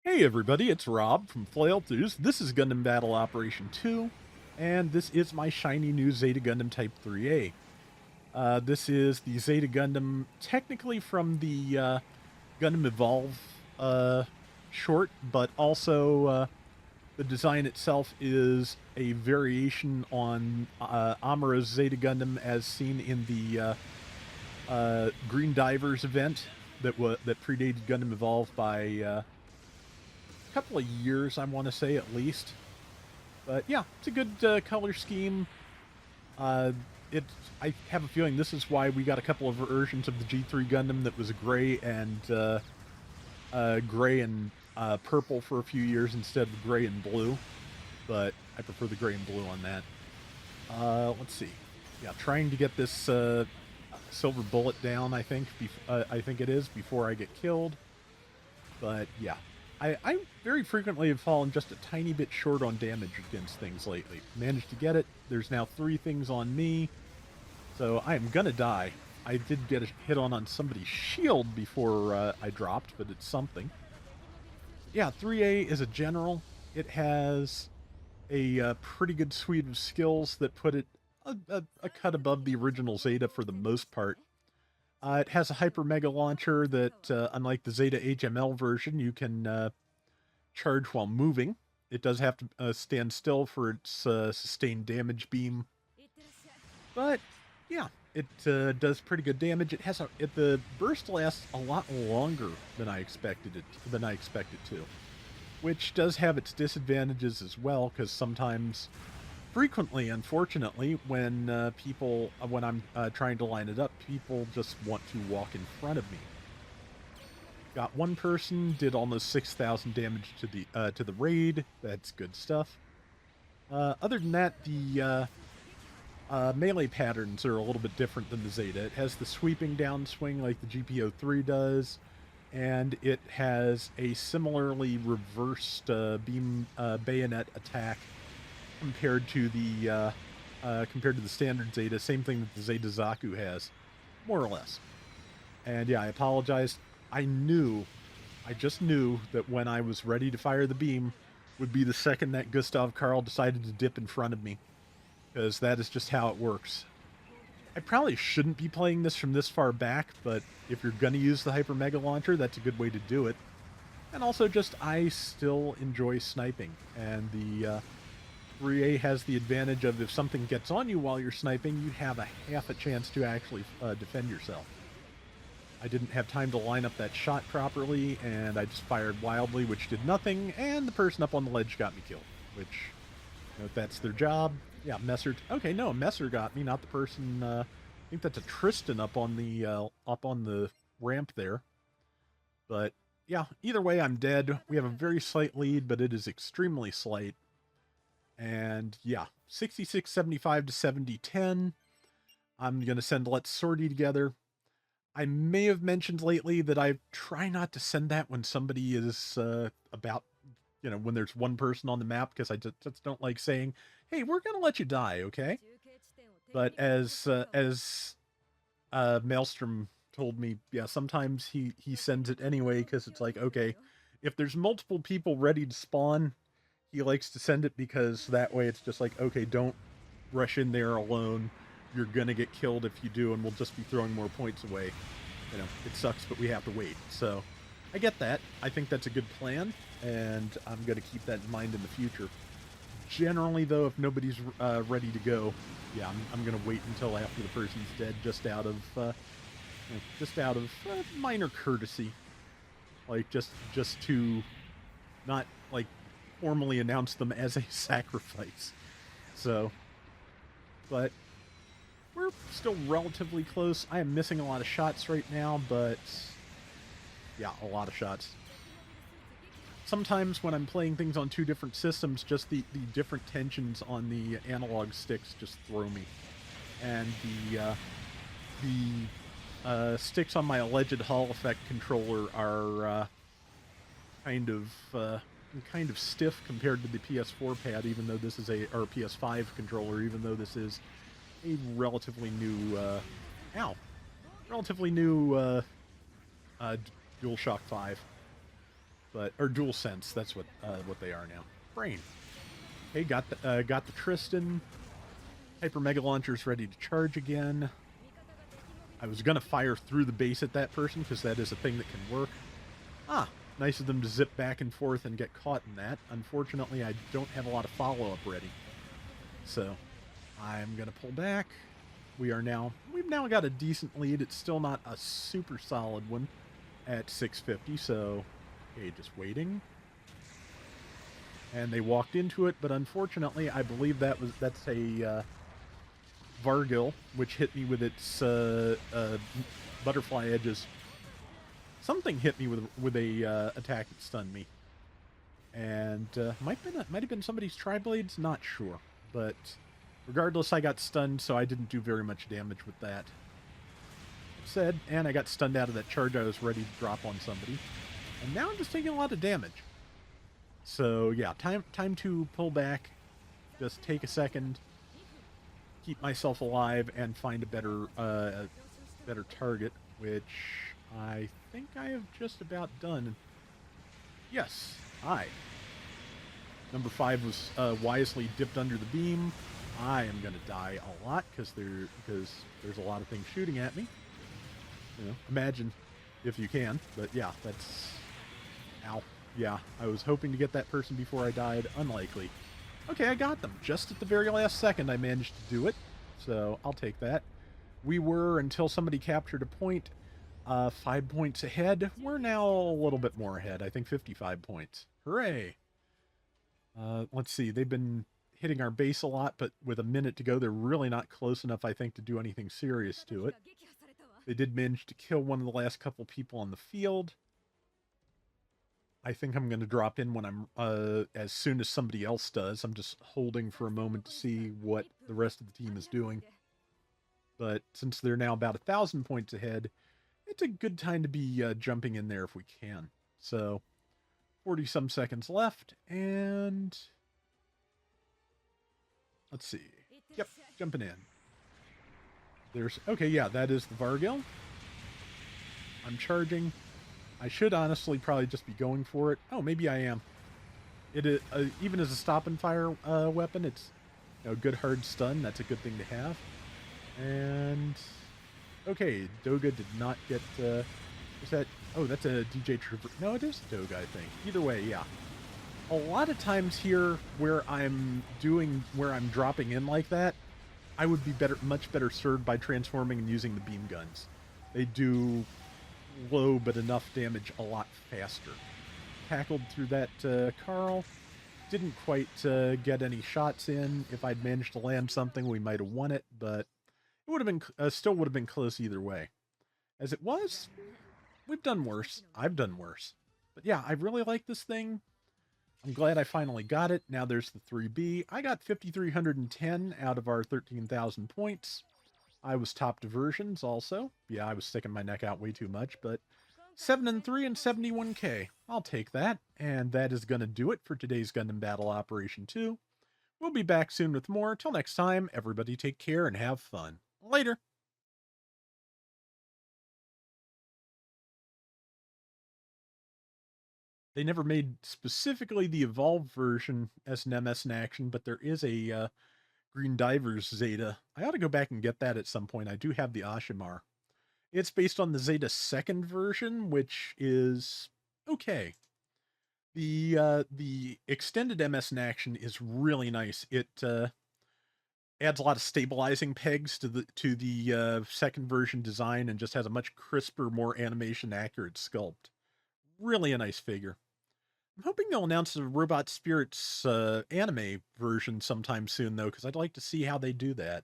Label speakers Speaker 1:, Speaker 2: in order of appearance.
Speaker 1: Hey everybody, it's Rob from Flailthroughs. This is Gundam Battle Operation 2, and this is my shiny new Zeta Gundam Type 3A. This is the Zeta Gundam, technically from the Gundam Evolve short, but also the design itself is a variation on Amura's Zeta Gundam as seen in the Green Divers event that predated Gundam Evolve by couple of years, I want to say at least. But yeah, it's a good color scheme. Uh, it. I have a feeling this is why we got a couple of versions of the G3 Gundam that was gray and purple for a few years instead of gray and blue. But I prefer the gray and blue on that. Let's see. Yeah, trying to get this silver bullet down. I think it is before I get killed. But yeah, I very frequently have fallen just a tiny bit short on damage against things lately. Managed to get it. There's now 3 things on me, so I am gonna die. I did get a hit on somebody's shield before I dropped, but it's something. Yeah, 3A is a general. It has a pretty good suite of skills that put it a cut above the original Zeta for the most part. It has a Hyper Mega Launcher that, unlike the Zeta HML version, you can charge while moving. It does have to stand still for its sustained damage beam, but yeah, it does pretty good damage. The burst lasts a lot longer than I expected to, which does have its disadvantages as well. Because frequently, unfortunately, when I'm trying to line it up, people just want to walk in front of me. Got one person, did almost 6,000 damage to the raid. That's good stuff. Other than that, the melee patterns are a little bit different than the Zeta. It has the sweeping downswing like the GPO3 does, and it has a similarly reversed beam bayonet attack compared to the standard Zeta. Same thing that the Zeta Zaku has, more or less. And yeah, I apologize. I just knew that when I was ready to fire the beam would be the second that Gustav Karl decided to dip in front of me, because that is just how it works. I probably shouldn't be playing this from this far back, but if you're going to use the Hyper Mega Launcher, that's a good way to do it. And also just, I still enjoy sniping, and the 3A has the advantage of if something gets on you while you're sniping, you have a half a chance to actually defend yourself. I didn't have time to line up that shot properly, and I just fired wildly, which did nothing, and the person up on the ledge got me killed, which, you know, if that's their job. Yeah, Messer. Okay, no, Messer got me, not the person. I think that's a Tristan up on the ramp there. But yeah, either way, I'm dead. We have a very slight lead, but it is extremely slight. And yeah, 66-75 to 70-10. I'm going to send Let's Sortie together. I may have mentioned lately that I try not to send that when somebody is when there's one person on the map, because I just don't like saying, hey, we're going to let you die, okay? But as Maelstrom told me, yeah, sometimes he sends it anyway, because it's like, okay, if there's multiple people ready to spawn, he likes to send it, because that way it's just like, okay, don't rush in there alone. You're gonna get killed if you do, and we'll just be throwing more points away. You know, it sucks, but we have to wait. So, I get that. I think that's a good plan, and I'm gonna keep that in mind in the future. Generally, though, if nobody's ready to go, yeah, I'm gonna wait until after the person's dead, just out of minor courtesy, like just to not like formally announce them as a sacrifice. So, but we're still relatively close. I am missing a lot of shots right now, but yeah, a lot of shots. Sometimes when I'm playing things on 2 different systems, just the different tensions on the analog sticks just throw me. And the sticks on my alleged Hall effect controller are kind of stiff compared to the PS4 pad, even though this is or PS5 controller, even though this is a relatively new relatively new DualShock 5. but or dual sense. That's what they are now. Brain. Hey, got the Tristan. Hyper Mega Launcher's ready to charge again. I was gonna fire through the base at that person because that is a thing that can work. Ah, nice of them to zip back and forth and get caught in that. Unfortunately, I don't have a lot of follow-up ready. So, I'm going to pull back. We've now got a decent lead. It's still not a super solid one at 650, so, okay, just waiting. And they walked into it, but unfortunately, I believe that's a Vargil, which hit me with its butterfly edges. Something hit me with a attack that stunned me, and might have been somebody's Tri-Blades. Not sure, but regardless, I got stunned, so I didn't do very much damage with that. Said, and I got stunned out of that charge I was ready to drop on somebody, and now I'm just taking a lot of damage. So yeah, time to pull back, just take a second, keep myself alive, and find a better target, which I think I have just about done. Yes, Number 5 was wisely dipped under the beam. I am going to die a lot because there's a lot of things shooting at me. You know, imagine if you can. But yeah, that's... Ow. Yeah, I was hoping to get that person before I died. Unlikely. Okay, I got them. Just at the very last second, I managed to do it. So, I'll take that. We were, until somebody captured a point, 5 points ahead. We're now a little bit more ahead. I think 55 points. Hooray! Let's see. They've been hitting our base a lot, but with a minute to go, they're really not close enough, I think, to do anything serious to it. They did manage to kill one of the last couple people on the field. I think I'm going to drop in when I'm, as soon as somebody else does. I'm just holding for a moment to see what the rest of the team is doing. But since they're now about 1,000 points ahead, it's a good time to be jumping in there if we can. So, 40-some seconds left, and... Let's see. Yep, jumping in. Okay, yeah, that is the Vargil. I'm charging. I should honestly probably just be going for it. Oh, maybe I am. It is, even as a stop and fire weapon, it's a good hard stun. That's a good thing to have. And okay, Doga did not get. Is that? Oh, that's a DJ Trooper. No, it is Doga, I think. Either way, yeah. A lot of times here, where I'm dropping in like that, I would be much better served by transforming and using the beam guns. They do low but enough damage a lot faster. Tackled through that Carl. Didn't quite get any shots in. If I'd managed to land something, we might have won it, but it would have been still would have been close either way. As it was, we've done worse. I've done worse. But yeah, I really like this thing. I'm glad I finally got it. Now there's the 3B. I got 5,310 out of our 13,000 points. I was top diversions also. Yeah, I was sticking my neck out way too much, but 7 and 3 and 71k. I'll take that. And that is going to do it for today's Gundam Battle Operation 2. We'll be back soon with more. Till next time, everybody take care and have fun. Later. They never made specifically the evolved version as an MS in action, but there is a Green Divers Zeta. I ought to go back and get that at some point. I do have the Ashimar. It's based on the Zeta second version, which is okay. The extended MS in action is really nice. It adds a lot of stabilizing pegs to the second version design and just has a much crisper, more animation accurate sculpt. Really a nice figure. I'm hoping they'll announce the Robot Spirits anime version sometime soon, though, because I'd like to see how they do that.